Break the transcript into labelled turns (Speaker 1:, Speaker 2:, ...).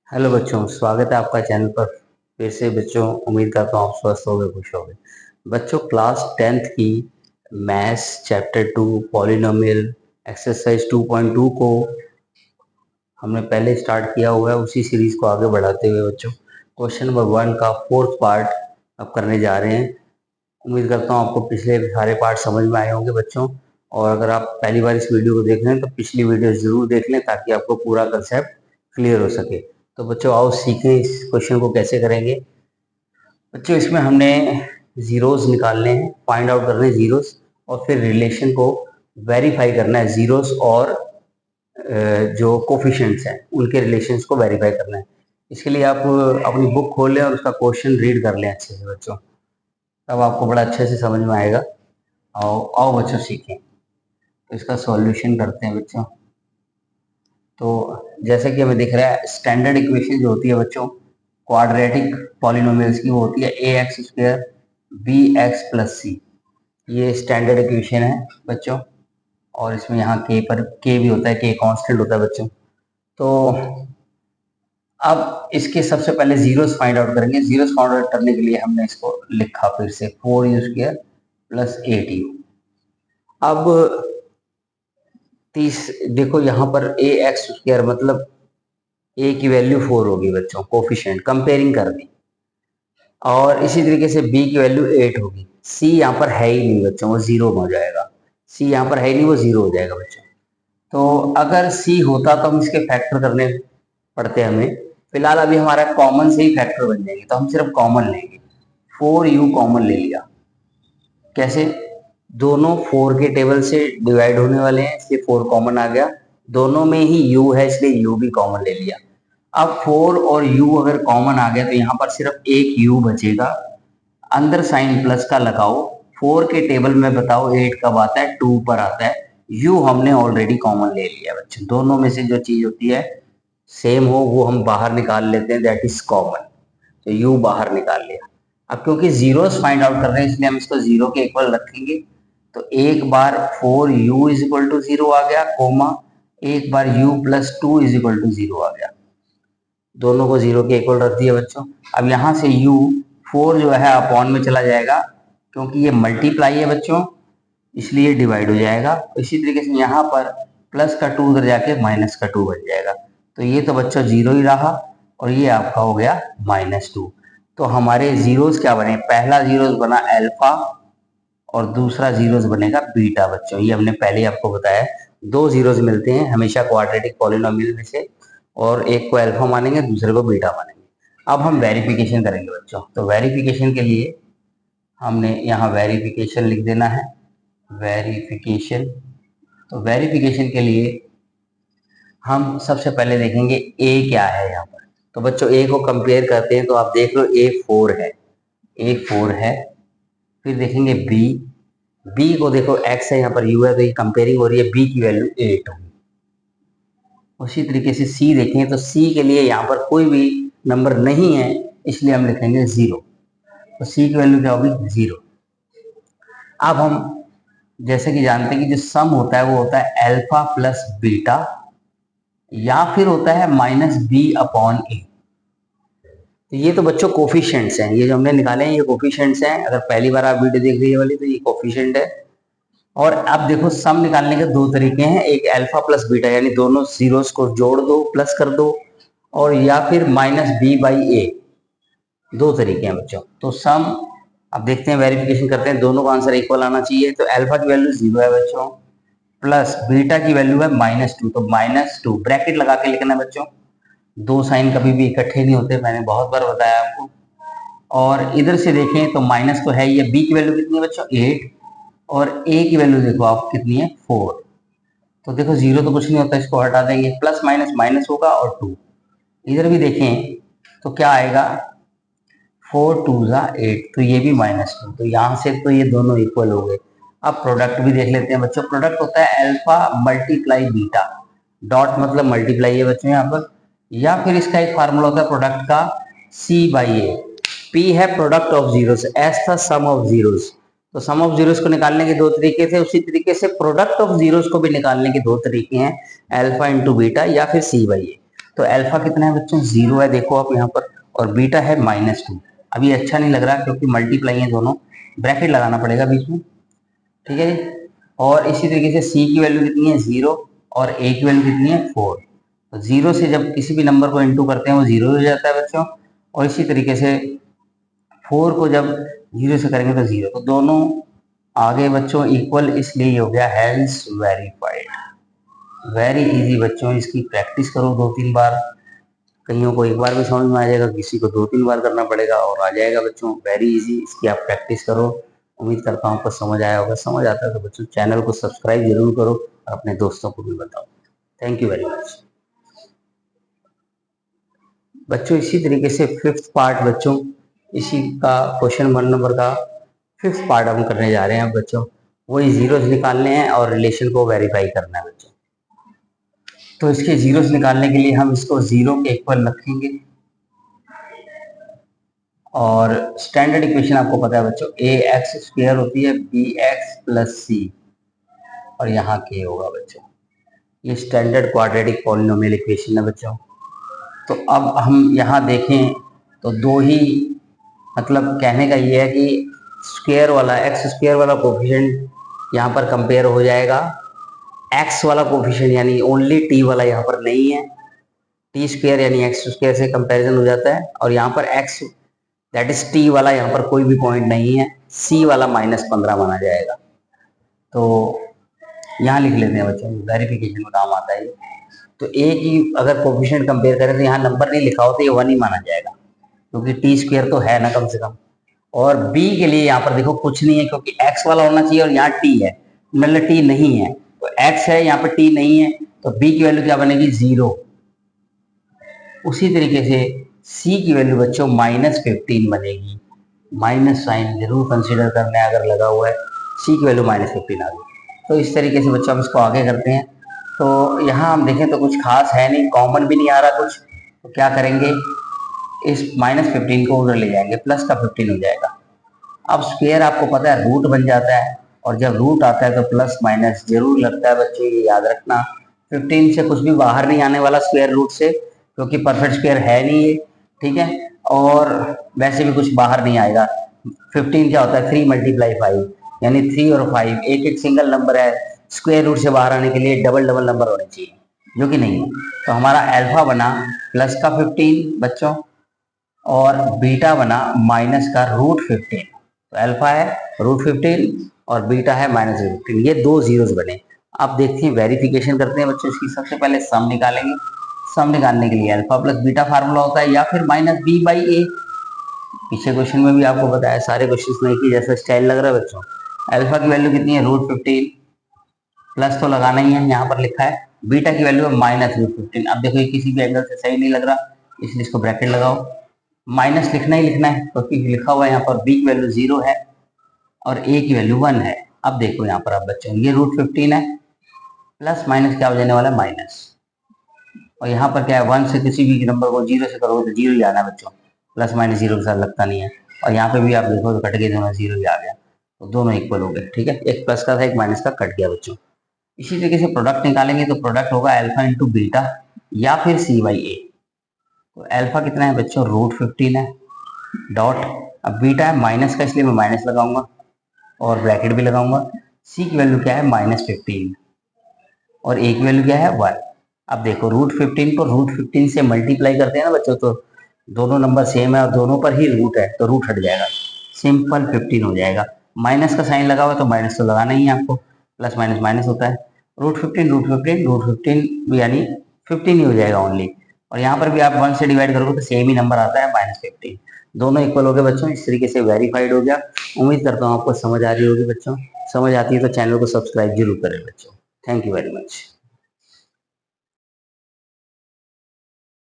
Speaker 1: Hello बच्चों, स्वागत है आपका चैनल पर। फिर से बच्चों, उम्मीद करता हूँ आप स्वस्थ होंगे, खुश होंगे। बच्चों, क्लास 10th की मैथ्स चैप्टर 2 पॉलिनोमियल एक्सरसाइज 2.2 को हमने पहले स्टार्ट किया हुआ है। उसी सीरीज को आगे बढ़ाते हुए बच्चों क्वेश्चन नंबर 1 का फोर्थ पार्ट अब करने जा रहे हैं। उम्मीद करता हूँ आपको पिछले सारे पार्ट समझ में आए होंगे बच्चों। और अगर आप पहली बार इस वीडियो को देख रहे हैं तो पिछली वीडियो जरूर देख लें ताकि आपको पूरा कंसेप्ट क्लियर हो सके। तो बच्चों आओ सीखें इस क्वेश्चन को कैसे करेंगे। बच्चों इसमें हमने जीरोस निकालने हैं, फाइंड आउट करने हैं जीरोस, और फिर रिलेशन को वेरीफाई करना है। जीरोस और जो कोफिशिएंट्स हैं उनके रिलेशंस को वेरीफाई करना है। इसके लिए आप अपनी बुक खोल लें और उसका क्वेश्चन रीड कर लें अच्छे से बच्चों, तब आपको बड़ा अच्छे से समझ में आएगा। आओ आओ बच्चों सीखें। तो इसका सॉल्यूशन करते हैं बच्चों। तो जैसे कि हमें दिख रहा है, स्टैंडर्ड इक्वेशन जो होती है बच्चों क्वाड्रेटिक पॉलिनोमियल्स की, वो होती है A X square B X plus C. ये स्टैंडर्ड इक्वेशन है बच्चों। और इसमें यहाँ के भी होता है, के कांस्टेंट होता है बच्चों। तो अब इसके सबसे पहले जीरोस फाइंड आउट करेंगे। जीरोस फाइंड आउट करने के लिए हमने इसको लिखा फिर से 4u स्क्वायर प्लस 8u। अब देखो यहाँ पर ए एक्स स्क्वायर मतलब ए की वैल्यू 4 होगी बच्चों, कोफिशिएंट कंपेयरिंग कर दी। और इसी तरीके से बी की वैल्यू 8 होगी। सी यहाँ पर है ही नहीं बच्चों, वो जीरो हो जाएगा। सी यहाँ पर है ही नहीं, वो जीरो हो जाएगा बच्चों। तो अगर सी होता तो हम इसके फैक्टर करने पड़ते हमें। फिलहाल अभी हमारा कॉमन से ही फैक्टर बन जाएंगे, तो हम सिर्फ कॉमन लेंगे। 4u कॉमन ले लिया। कैसे? दोनों 4 के टेबल से डिवाइड होने वाले हैं, इसलिए 4 कॉमन आ गया। दोनों में ही u है इसलिए u भी कॉमन ले लिया। अब 4 और u अगर कॉमन आ गया तो यहाँ पर सिर्फ एक u बचेगा। अंदर साइन प्लस का लगाओ। 4 के टेबल में बताओ 8 कब आता है? 2 पर आता है। u हमने ऑलरेडी कॉमन ले लिया बच्चों। दोनों में से जो चीज होती है सेम हो वो हम बाहर निकाल लेते हैं, दैट इज कॉमन। तो u बाहर निकाल लिया। अब क्योंकि जीरोस फाइंड आउट कर रहे हैं इसलिए हम इसको जीरो के इक्वल रखेंगे। तो एक बार 4u is equal to zero आ गया, कोमा एक बार u plus 2 is equal to zero आ गया। दोनों को जीरो के इक्वल रख दिया बच्चों। अब यहाँ से u 4 जो है अपॉन में चला जाएगा, क्योंकि ये मल्टीप्लाई है बच्चों इसलिए डिवाइड हो जाएगा। इसी तरीके से यहाँ पर प्लस का 2 उधर जाके माइनस का 2 बन जाएगा। तो ये तो बच्चों जीरो ही रहा और ये आपका हो गया -2। तो हमारे जीरोस क्या बने? पहला जीरोस बना अल्फा और दूसरा जीरोस बनेगा बीटा बच्चों। ये हमने पहले ही आपको बताया, दो जीरोस मिलते हैं हमेशा क्वाड्रेटिक पॉलिनोमियल में से, और एक को अल्फा मानेंगे दूसरे को बीटा मानेंगे। अब हम वेरिफिकेशन करेंगे बच्चों। तो वेरिफिकेशन के लिए हमने यहाँ वेरिफिकेशन लिख देना है, वेरिफिकेशन। तो वेरिफिकेशन के लिए हम सबसे पहले देखेंगे ए क्या है यहाँ पर। तो बच्चों ए को कंपेयर करते हैं, तो आप देख लो ए 4 है, ए 4 है। फिर देखेंगे बी, बी को देखो एक्स है यहाँ पर यू है, तो ये कंपेयरिंग हो रही है, बी की वैल्यू 8 होगी। उसी तरीके से सी देखेंगे तो सी के लिए यहाँ पर कोई भी नंबर नहीं है इसलिए हम लिखेंगे 0। तो सी की वैल्यू क्या होगी? 0। अब हम जैसे कि जानते हैं कि जो सम होता है वो होता है अल्फा प्लस बीटा, या फिर होता है -b/a। तो ये तो बच्चों कोफिशिएंट्स हैं, ये जो हमने निकाले हैं ये कोफिशिएंट्स हैं। अगर पहली बार आप वीडियो देख रही है वाली तो ये कोफिशिएंट है। और अब देखो सम निकालने के दो तरीके हैं, एक अल्फा प्लस बीटा यानी दोनों जीरोस को जोड़ दो प्लस कर दो, और या फिर -b/a। दो तरीके हैं बच्चों। तो सम अब देखते हैं, वेरिफिकेशन करते हैं, दोनों का आंसर इक्वल आना चाहिए। तो अल्फा की वैल्यू 0 है बच्चों, प्लस बीटा की वैल्यू है -2, तो -2 ब्रैकेट लगा के लिखना है बच्चों। दो साइन कभी भी इकट्ठे नहीं होते, मैंने बहुत बार बताया आपको। और इधर से देखें तो माइनस तो है ही है। बी की वैल्यू कितनी है बच्चों? 8। और ए की वैल्यू देखो आप कितनी है? 4। तो देखो जीरो तो कुछ नहीं होता, इसको हटा देंगे, प्लस माइनस माइनस होगा और 2। इधर भी देखें तो क्या आएगा? 4 2 8, तो ये भी -2। तो यहाँ से तो ये दोनों इक्वल हो गए। अब प्रोडक्ट भी देख लेते हैं बच्चों। प्रोडक्ट होता है अल्फा मल्टीप्लाई बीटा, डॉट मतलब मल्टीप्लाई है बच्चों यहाँ पर। या फिर इसका एक फार्मूला होता है प्रोडक्ट का, C/A। P है प्रोडक्ट ऑफ जीरोस, S था सम ऑफ जीरोस। तो सम ऑफ जीरोस को निकालने के दो तरीके थे, उसी तरीके से प्रोडक्ट ऑफ जीरोस को भी निकालने के दो तरीके हैं, अल्फा इंटू बीटा या फिर C/A। तो अल्फा कितना है बच्चों, 0 है, देखो आप यहाँ पर, और बीटा है -2। अभी अच्छा नहीं लग रहा क्योंकि मल्टीप्लाई है दोनों, ब्रैकेट लगाना पड़ेगा बीच में, ठीक है जी। और इसी तरीके से सी की वैल्यू कितनी है, 0, और ए की वैल्यू कितनी है, 4। तो 0 से जब किसी भी नंबर को इंटू करते हैं वो 0 हो जाता है बच्चों, और इसी तरीके से 4 को जब 0 से करेंगे तो 0, तो दोनों आगे बच्चों इक्वल, इसलिए ये हो गया हेंस वेरीफाइड। वेरी इजी बच्चों, इसकी प्रैक्टिस करो 2-3 बार, कईयों को एक बार भी समझ में आ जाएगा, किसी को 2-3 बार करना पड़ेगा और आ जाएगा बच्चों। वेरी इजी, इसकी आप प्रैक्टिस करो। उम्मीद करता हूँ आपको समझ आया होगा। समझ आता है तो बच्चों चैनल को सब्सक्राइब जरूर करो और अपने दोस्तों को भी बताओ। थैंक यू वेरी मच बच्चों। इसी तरीके से 5th पार्ट बच्चों, इसी का क्वेश्चन 1 नंबर का 5th पार्ट हम करने जा रहे हैं बच्चों। वही जीरोस निकालने हैं और रिलेशन को वेरीफाई करना है बच्चों। तो इसके जीरोस निकालने के लिए हम इसको 0 के इक्वल रखेंगे, और स्टैंडर्ड इक्वेशन आपको पता है बच्चों, ax² होती है bx + c, और यहाँ k होगा बच्चों। ये स्टैंडर्ड क्वाड्रेटिक पॉलिनोमियल इक्वेशन है बच्चों। तो अब हम यहाँ देखें तो दो ही, मतलब कहने का ये है कि स्क्वायर वाला, x² वाला कोफिशिएंट यहाँ पर कंपेयर हो जाएगा, x वाला कोफिशिएंट यानी ओनली t वाला यहाँ पर नहीं है, t² यानी x² से कंपैरिजन हो जाता है, और यहाँ पर x दैट इज t वाला यहाँ पर कोई भी पॉइंट नहीं है, c वाला -15 माना जाएगा। तो यहाँ लिख लेते हैं बच्चों, वेरिफिकेशन में काम आता है। तो a की अगर कोफिशिएंट कंपेयर करें तो यहाँ नंबर नहीं लिखा हो तो ये 1 ही माना जाएगा, क्योंकि t² तो है ना कम से कम। और b के लिए यहाँ पर देखो कुछ नहीं है, क्योंकि x वाला होना चाहिए और यहाँ t है, मतलब t नहीं है, तो x है यहाँ पर t नहीं है, तो b की वैल्यू क्या बनेगी, 0। उसी तरीके से c की वैल्यू बच्चों -15 बनेगी, माइनस साइन जरूर कंसीडर करना है अगर लगा हुआ है, c की वैल्यू -15 आ गई। तो इस तरीके से बच्चों हम इसको आगे करते हैं। तो यहाँ हम देखें तो कुछ खास है नहीं, कॉमन भी नहीं आ रहा कुछ, तो क्या करेंगे, इस -15 को उधर ले जाएंगे, प्लस का 15 हो जाएगा। अब स्क्वायर आपको पता है रूट बन जाता है, और जब रूट आता है तो प्लस माइनस जरूर लगता है बच्चों, ये याद रखना। 15 से कुछ भी बाहर नहीं आने वाला स्क्वायर रूट से, क्योंकि परफेक्ट स्क्वायर है नहीं ये, ठीक है। और वैसे भी कुछ बाहर नहीं आएगा। 15 क्या होता है, 3 × 5, यानी 3 और 5 एक एक सिंगल नंबर है, स्क्वायर रूट से बाहर आने के लिए डबल डबल नंबर होने चाहिए, जो कि नहीं है। तो हमारा अल्फा बना प्लस का 15 बच्चों, और बीटा बना माइनस का √15। तो अल्फा है √15 और बीटा है -15, ये दो जीरोस बने। अब देखते हैं, वेरिफिकेशन करते हैं बच्चों इसकी। सबसे पहले सम निकालेंगे। सम निकालने के लिए अल्फा प्लस बीटा फार्मूला होता है, या फिर -b/a। पीछे क्वेश्चन में भी आपको बताया, सारे क्वेश्चन में एक ही जैसा स्टाइल लग रहा है बच्चों। अल्फा की वैल्यू कितनी है, √15, प्लस तो लगाना ही है, यहाँ पर लिखा है। बीटा की वैल्यू है -√15। अब देखो ये किसी भी एंगल से सही नहीं लग रहा, इसलिए इसको ब्रैकेट लगाओ। माइनस लिखना ही लिखना है, क्योंकि लिखा हुआ है यहाँ पर b की वैल्यू 0 है और a की वैल्यू 1 है। अब देखो यहाँ पर आप बच्चों, ये √15 है, प्लस माइनस क्या हो जाने वाला है, माइनस। और यहाँ पर क्या है, 1 से किसी भी नंबर को 0 से करोगे तो 0 ही आना है बच्चों, प्लस माइनस 0 के साथ लगता नहीं है। और यहाँ पे भी आप देखो तो कट गए दोनों, 0 ही आ गया, तो दोनों इक्वल हो गए, ठीक है। एक प्लस का था, एक माइनस का, कट गया बच्चों। इसी तरीके से प्रोडक्ट निकालेंगे तो प्रोडक्ट होगा अल्फा इंटू बीटा या फिर c/a। तो अल्फा कितना है बच्चों, √15 है, डॉट, अब बीटा है माइनस का, इसलिए मैं माइनस लगाऊंगा और ब्रैकेट भी लगाऊंगा। c की वैल्यू क्या है, -15, और a की वैल्यू क्या है, 1। अब देखो √15 को √15 से मल्टीप्लाई करते हैं ना बच्चों, तो दोनों नंबर सेम है और दोनों पर ही रूट है, तो रूट हट जाएगा, सिंपल 15 हो जाएगा। माइनस का साइन लगा हुआ तो माइनस तो लगाना ही है आपको, प्लस माइनस माइनस होता है। √15 यानी 15 ही हो जाएगा ओनली। और यहाँ पर भी आप 1 से डिवाइड करोगे तो सेम ही नंबर आता है, -15। दोनों इक्वल हो गए बच्चों, इस तरीके से वेरीफाइड हो गया। उम्मीद करता हूँ आपको समझ आ रही होगी बच्चों। समझ आती है तो चैनल को सब्सक्राइब जरूर करें बच्चों। Thank you very much.